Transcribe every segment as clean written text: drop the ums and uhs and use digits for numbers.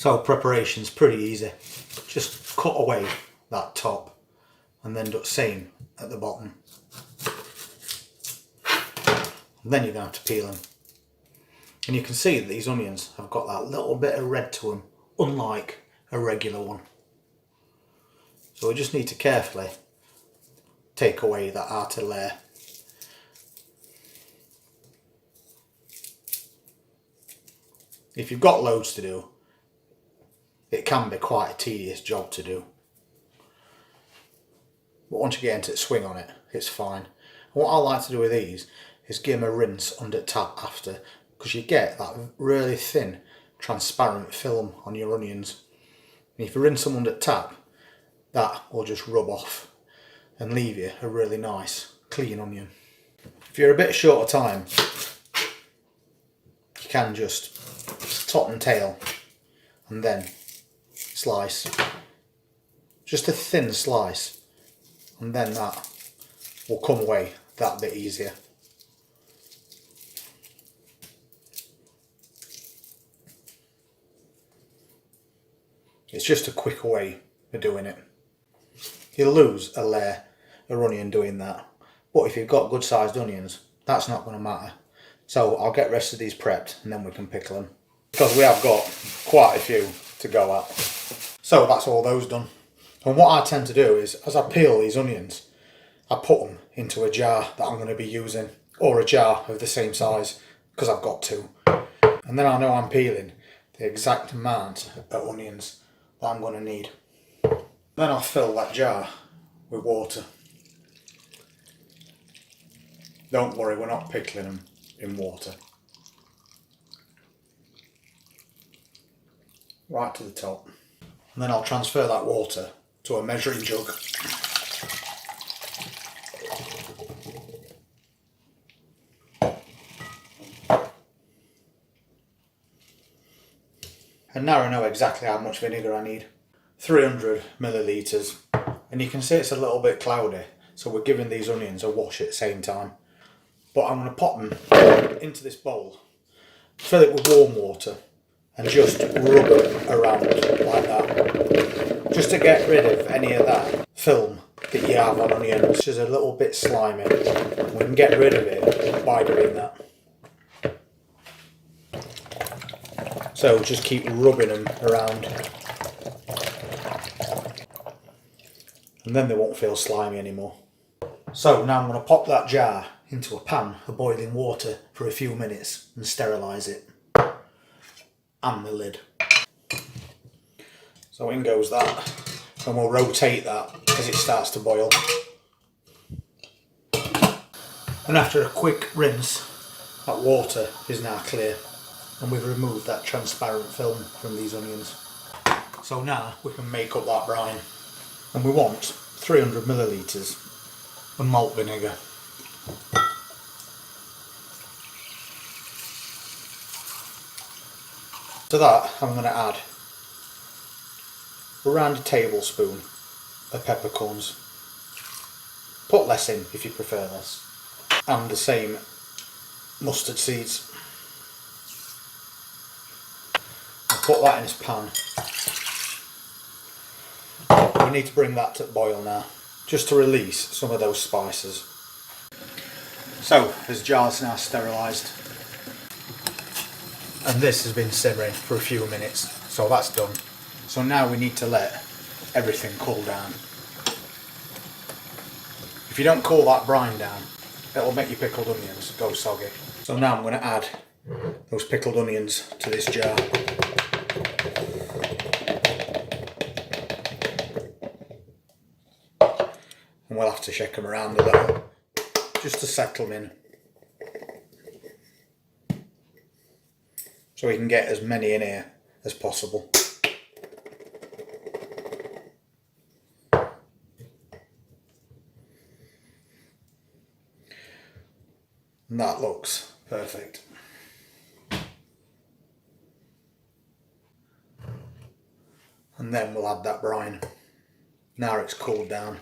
So preparation's pretty easy. Just cut away that top and then do the same at the bottom. And then you're going to have to peel them. And you can see that these onions have got that little bit of red to them, unlike a regular one. So we just need to carefully take away that outer layer. If you've got loads to do, it can be quite a tedious job to do. But once you get into the swing on it, it's fine. And what I like to do with these is give them a rinse under tap after, because you get that really thin, transparent film on your onions. And if you rinse them under tap, that will just rub off and leave you a really nice, clean onion. If you're a bit short of time, you can just top and tail and then slice. Just a thin slice, and then that will come away that bit easier. It's just a quicker way of doing it. You'll lose a layer of onion doing that, but if you've got good sized onions, that's not going to matter. So I'll get the rest of these prepped and then we can pickle them, because we have got quite a few to go at. So that's all those done. And what I tend to do is, as I peel these onions, I put them into a jar that I'm going to be using, or a jar of the same size, because I've got to. And then I know I'm peeling the exact amount of onions that I'm going to need. Then I'll fill that jar with water. Don't worry, we're not pickling them in water. Right to the top. And then I'll transfer that water to a measuring jug. And now I know exactly how much vinegar I need. 300 millilitres. And you can see it's a little bit cloudy, so we're giving these onions a wash at the same time. But I'm going to pop them into this bowl, fill it with warm water, and just rub it around like that. Just to get rid of any of that film that you have on onions, which is a little bit slimy. We can get rid of it by doing that. So just keep rubbing them around. And then they won't feel slimy anymore. So now I'm going to pop that jar into a pan of boiling water for a few minutes and sterilise it. And the lid. So in goes that, and we'll rotate that as it starts to boil. And after a quick rinse, that water is now clear, and we've removed that transparent film from these onions. So now we can make up that brine, and we want 300 millilitres of malt vinegar. To that I'm going to add around a tablespoon of peppercorns. Put less in if you prefer less. And the same mustard seeds. I'll put that in this pan. We need to bring that to boil now, just to release some of those spices. So this jar's now sterilised. And this has been simmering for a few minutes, so that's done. So now we need to let everything cool down. If you don't cool that brine down, it'll make your pickled onions go soggy. So now I'm going to add those pickled onions to this jar. And we'll have to shake them around a little, just to settle them in. So we can get as many in here as possible. And that looks perfect. And then we'll add that brine. Now it's cooled down.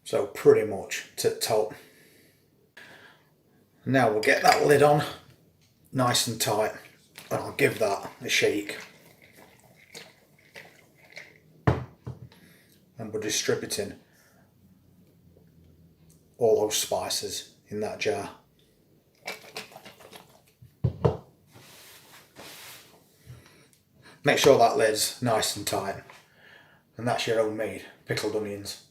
So pretty much to the top. Now we'll get that lid on nice and tight, and I'll give that a shake. And we're distributing all those spices in that jar. Make sure that lid's nice and tight, and that's your homemade pickled onions.